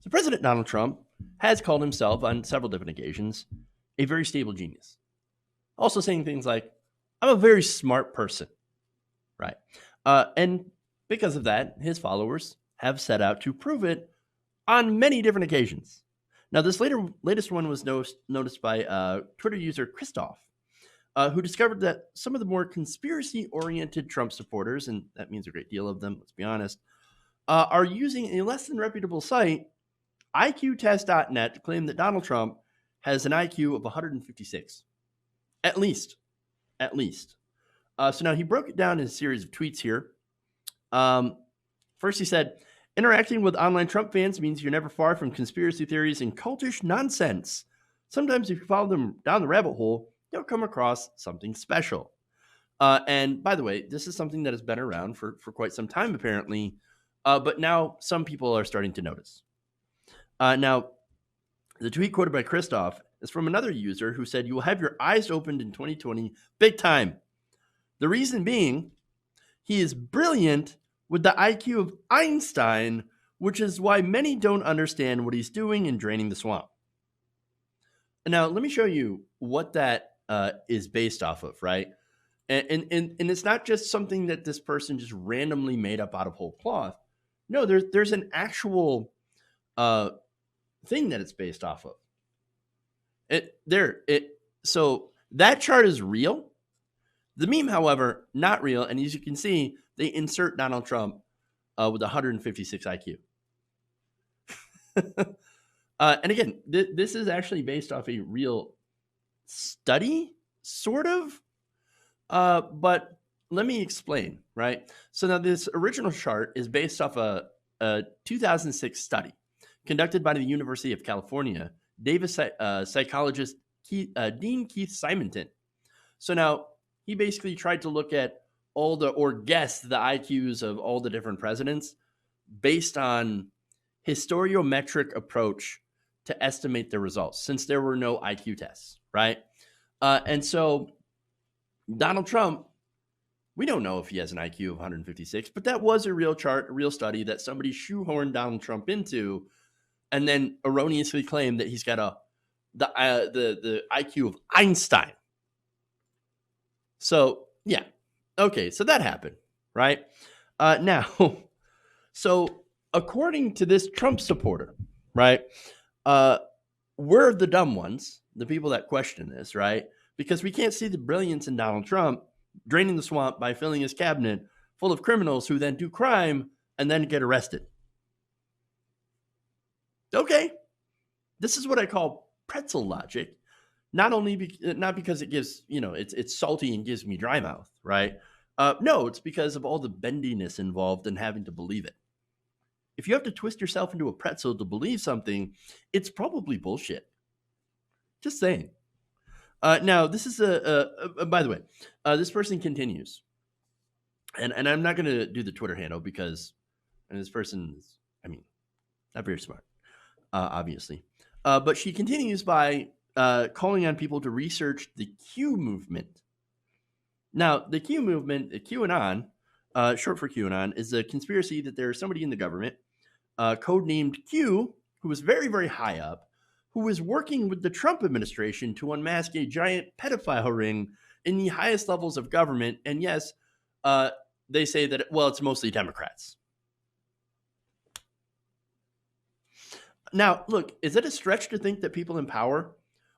So President Donald Trump has called himself on several different occasions a very stable genius. Also saying things like, I'm a very smart person, right? And because of that, his followers have set out to prove it on many different occasions. Now, this latest one was noticed by Twitter user Christoph, who discovered that some of the more conspiracy-oriented Trump supporters, and that means a great deal of them, let's be honest, are using a less than reputable site, IQtest.net, to claim that Donald Trump has an IQ of 156. At least. At least. So now he broke it down in a series of tweets here. First, he said, interacting with online Trump fans means you're never far from conspiracy theories and cultish nonsense. Sometimes if you follow them down the rabbit hole, you'll come across something special. And by the way, this is something that has been around for quite some time, apparently. But now some people are starting to notice. Now, the tweet quoted by Christoph is from another user who said, you will have your eyes opened in 2020 big time. The reason being, he is brilliant with the IQ of Einstein, which is why many don't understand what he's doing in draining the swamp. Now, let me show you what that is based off of, right? And it's not just something that this person just randomly made up out of whole cloth. No, there's an actual thing that it's based off of. So that chart is real. The meme, however, not real. And as you can see, they insert Donald Trump with 156 IQ. And again, this is actually based off a real study, sort of. But let me explain, right? So now this original chart is based off a 2006 study conducted by the University of California, Davis psychologist Dean Keith Simonton. So now he basically tried to look at guess the IQs of all the different presidents based on historiometric approach to estimate the results, since there were no IQ tests, right? And so Donald Trump, we don't know if he has an IQ of 156, but that was a real chart, a real study that somebody shoehorned Donald Trump into, and then erroneously claimed that he's got the IQ of Einstein. So yeah, okay, so that happened, right? Now, so according to this Trump supporter, right, we're the dumb ones, the people that question this, right? Because we can't see the brilliance in Donald Trump draining the swamp by filling his cabinet full of criminals who then do crime and then get arrested. Okay, this is what I call pretzel logic. Not because it gives, it's salty and gives me dry mouth, right? No, it's because of all the bendiness involved in having to believe it. If you have to twist yourself into a pretzel to believe something, it's probably bullshit. Just saying. Now, this is by the way, this person continues. And I'm not going to do the Twitter handle because this person is, not very smart, obviously. But she continues by calling on people to research the Q movement. Now, the Q movement, the QAnon, short for QAnon, is a conspiracy that there's somebody in the government, codenamed Q, who was very, very high up, who was working with the Trump administration to unmask a giant pedophile ring in the highest levels of government. And yes, they say that, it's mostly Democrats. Now, look, is it a stretch to think that people in power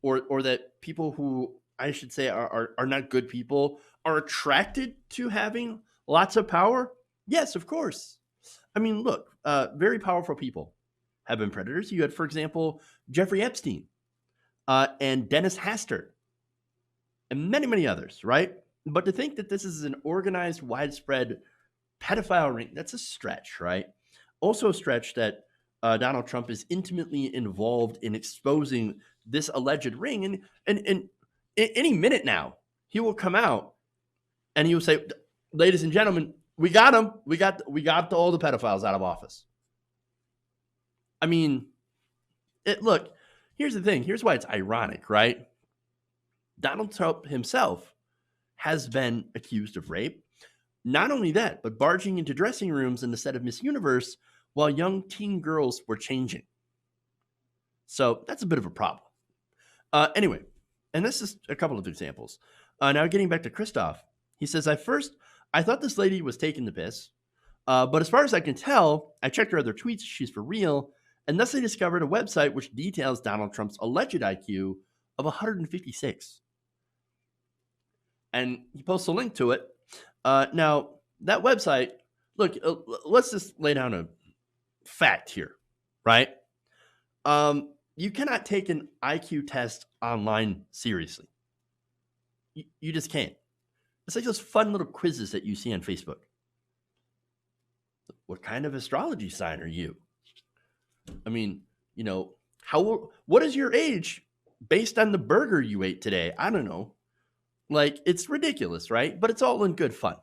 or that people who I should say are not good people are attracted to having lots of power? Yes, of course. Look, very powerful people have been predators. You had, for example, Jeffrey Epstein and Dennis Hastert and many, many others, right? But to think that this is an organized, widespread pedophile ring, that's a stretch, right? Also a stretch that Donald Trump is intimately involved in exposing this alleged ring. And any minute now, he will come out and he will say, ladies and gentlemen, we got him. We got all the pedophiles out of office. Look, here's the thing. Here's why it's ironic, right? Donald Trump himself has been accused of rape. Not only that, but barging into dressing rooms in the set of Miss Universe while young teen girls were changing. So that's a bit of a problem. Anyway, and this is a couple of examples. Now getting back to Christoph, he says, I thought this lady was taking the piss, but as far as I can tell, I checked her other tweets, she's for real, and thus I discovered a website which details Donald Trump's alleged IQ of 156. And he posts a link to it. Now, that website, look, let's just lay down a fact here, right? You cannot take an IQ test online seriously. You just can't. It's like those fun little quizzes that you see on Facebook. What kind of astrology sign are you? I mean, what is your age based on the burger you ate today? I don't know. Like, it's ridiculous, right? But it's all in good fun.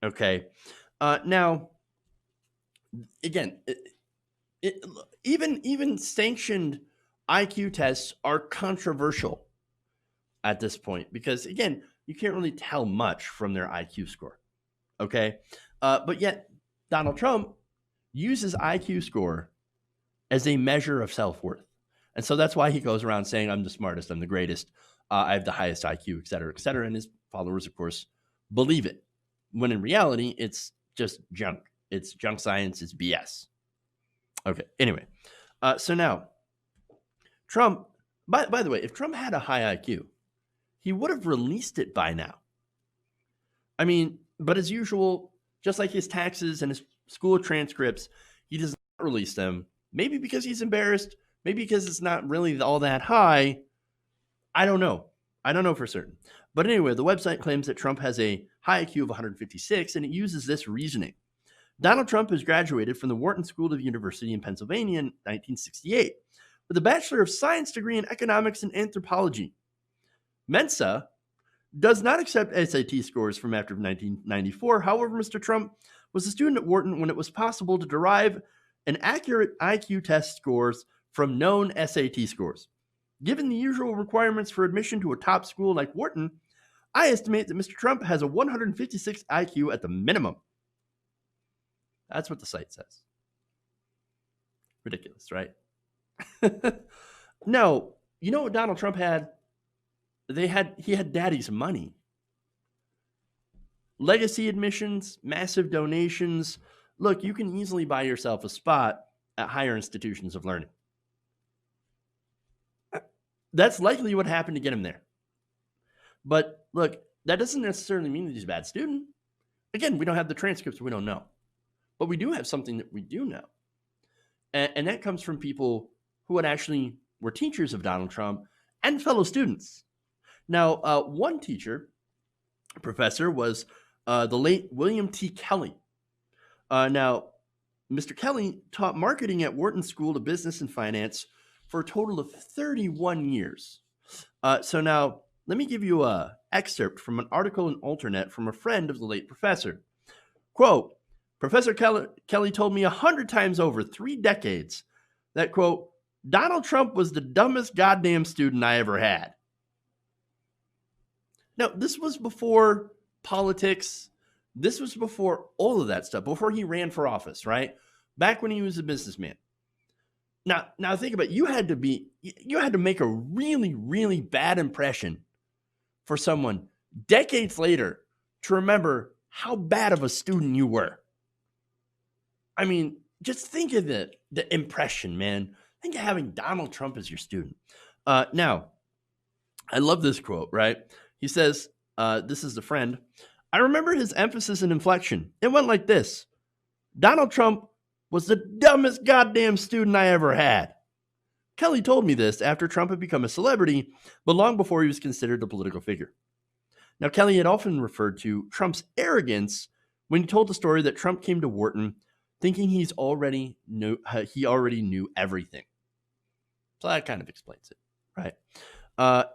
Okay. Now, again, even sanctioned IQ tests are controversial at this point because, again, you can't really tell much from their IQ score. Okay. But yet, Donald Trump uses IQ score as a measure of self-worth. And so that's why he goes around saying, I'm the smartest, I'm the greatest, I have the highest IQ, et cetera, et cetera. And his followers, of course, believe it. When in reality, it's just junk. It's junk science. It's BS. Okay. Anyway, so now Trump, by the way, if Trump had a high IQ, he would have released it by now. I mean, but as usual, just like his taxes and his school transcripts, he does not release them. Maybe because he's embarrassed. Maybe because it's not really all that high. I don't know. I don't know for certain. But anyway, the website claims that Trump has a high IQ of 156, and it uses this reasoning. Donald Trump has graduated from the Wharton School of University in Pennsylvania in 1968 with a Bachelor of Science degree in Economics and Anthropology. Mensa does not accept SAT scores from after 1994. However, Mr. Trump was a student at Wharton when it was possible to derive an accurate IQ test scores from known SAT scores. Given the usual requirements for admission to a top school like Wharton, I estimate that Mr. Trump has a 156 IQ at the minimum. That's what the site says. Ridiculous, right? No, you know what Donald Trump had? He had daddy's money. Legacy admissions, massive donations. Look, you can easily buy yourself a spot at higher institutions of learning. That's likely what happened to get him there. But look, that doesn't necessarily mean that he's a bad student. Again, we don't have the transcripts, we don't know. But we do have something that we do know. And that comes from people who had actually were teachers of Donald Trump and fellow students. Now, one teacher, professor, was the late William T. Kelly. Now, Mr. Kelly taught marketing at Wharton School of Business and Finance for a total of 31 years. So now, let me give you an excerpt from an article in Alternet from a friend of the late professor. Quote, Professor Kelly told me 100 times over 3 decades that, quote, Donald Trump was the dumbest goddamn student I ever had. Now, this was before politics. This was before all of that stuff, before he ran for office, right? Back when he was a businessman. Now think about it. You had to make a really, really bad impression for someone decades later to remember how bad of a student you were. I mean, just think of the impression, man. Think of having Donald Trump as your student. Now, I love this quote, right? He says, this is the friend. I remember his emphasis and inflection. It went like this. Donald Trump was the dumbest goddamn student I ever had. Kelly told me this after Trump had become a celebrity, but long before he was considered a political figure. Now, Kelly had often referred to Trump's arrogance when he told the story that Trump came to Wharton thinking he already knew everything. So that kind of explains it, right?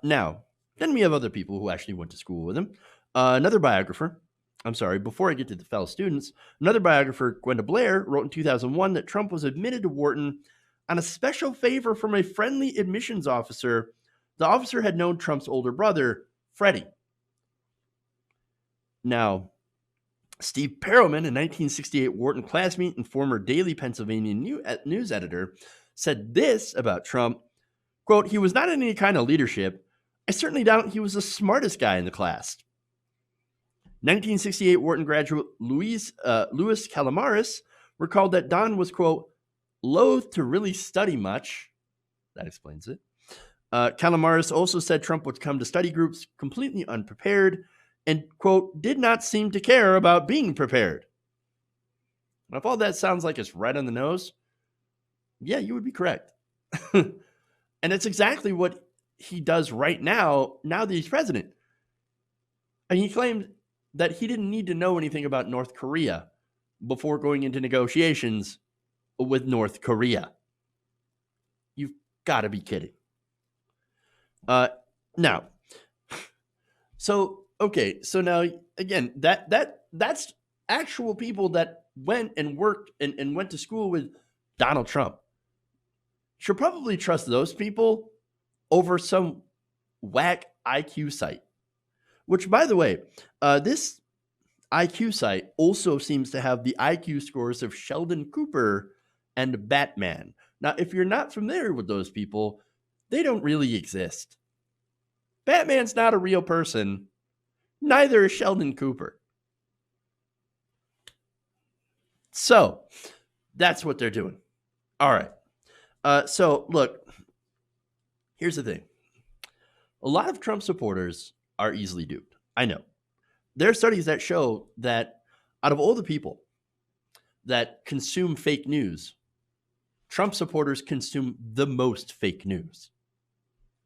Now, then we have other people who actually went to school with him. Another biographer, before I get to the fellow students, another biographer, Gwenda Blair, wrote in 2001 that Trump was admitted to Wharton on a special favor from a friendly admissions officer. The officer had known Trump's older brother, Freddie. Now, Steve Perelman, a 1968 Wharton classmate and former Daily Pennsylvania news editor, said this about Trump Quote, he was not in any kind of leadership. I certainly doubt he was the smartest guy in the class. 1968 Wharton graduate Louis Calamaris recalled that Don was, quote, loath to really study much. That explains it. Calamaris also said Trump would come to study groups completely unprepared and, quote, did not seem to care about being prepared. Now, if all that sounds like it's right on the nose, yeah, you would be correct. And it's exactly what he does right now that he's president. And he claimed that he didn't need to know anything about North Korea before going into negotiations with North Korea. You've got to be kidding. Now, so now again, that's actual people that went and worked and went to school with Donald Trump. Should probably trust those people over some whack IQ site. Which, by the way, this IQ site also seems to have the IQ scores of Sheldon Cooper and Batman. Now, if you're not familiar with those people, they don't really exist. Batman's not a real person. Neither is Sheldon Cooper. So, that's what they're doing. All right. So, look, here's the thing. A lot of Trump supporters are easily duped. I know. There are studies that show that out of all the people that consume fake news, Trump supporters consume the most fake news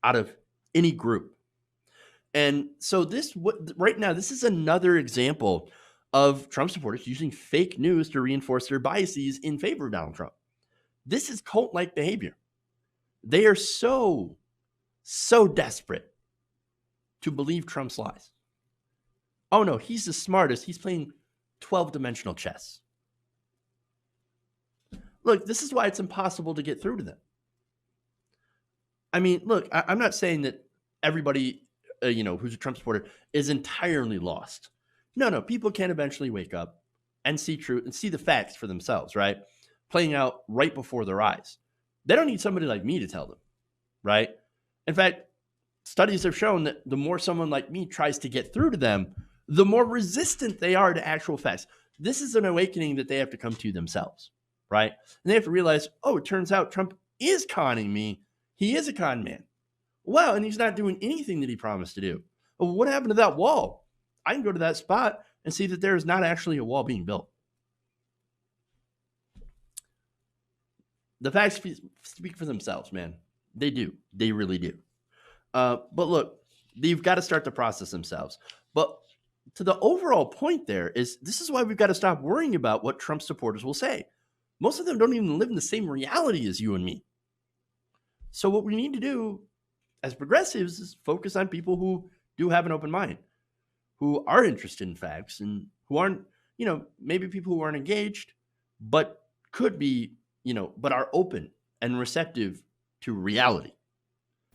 out of any group. And so right now, this is another example of Trump supporters using fake news to reinforce their biases in favor of Donald Trump. This is cult-like behavior. They are so desperate to believe Trump's lies. Oh no, he's the smartest. He's playing 12-dimensional chess. Look, this is why it's impossible to get through to them. I mean, look, I'm not saying that everybody, who's a Trump supporter is entirely lost. No, people can eventually wake up and see truth and see the facts for themselves, right? Playing out right before their eyes. They don't need somebody like me to tell them, right? In fact, studies have shown that the more someone like me tries to get through to them, the more resistant they are to actual facts. This is an awakening that they have to come to themselves, right? And they have to realize, oh, it turns out Trump is conning me. He is a con man. Wow, and he's not doing anything that he promised to do. Well, what happened to that wall? I can go to that spot and see that there is not actually a wall being built. The facts speak for themselves, man. They do. They really do. But look, they've got to start the process themselves. But to the overall point there is, this is why we've got to stop worrying about what Trump supporters will say. Most of them don't even live in the same reality as you and me. So what we need to do as progressives is focus on people who do have an open mind, who are interested in facts and who aren't, maybe people who aren't engaged, but could be, but are open and receptive to reality.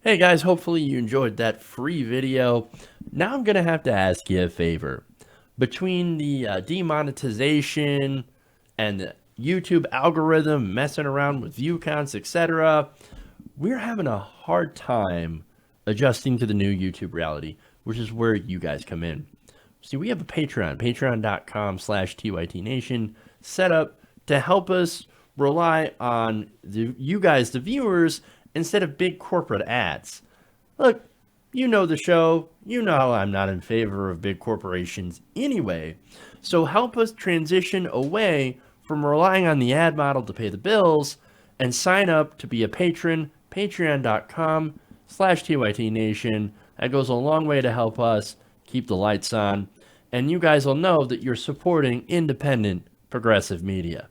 Hey guys, hopefully you enjoyed that free video. Now I'm going to have to ask you a favor. Between the demonetization and the YouTube algorithm messing around with view counts, etc., we're having a hard time adjusting to the new YouTube reality, which is where you guys come in. See, we have a Patreon, patreon.com/TYTNation, set up to help us rely on you guys, the viewers, instead of big corporate ads. Look, you know the show. You know I'm not in favor of big corporations anyway. So help us transition away from relying on the ad model to pay the bills and sign up to be a patron, patreon.com/TYTNation. That goes a long way to help us keep the lights on. And you guys will know that you're supporting independent progressive media.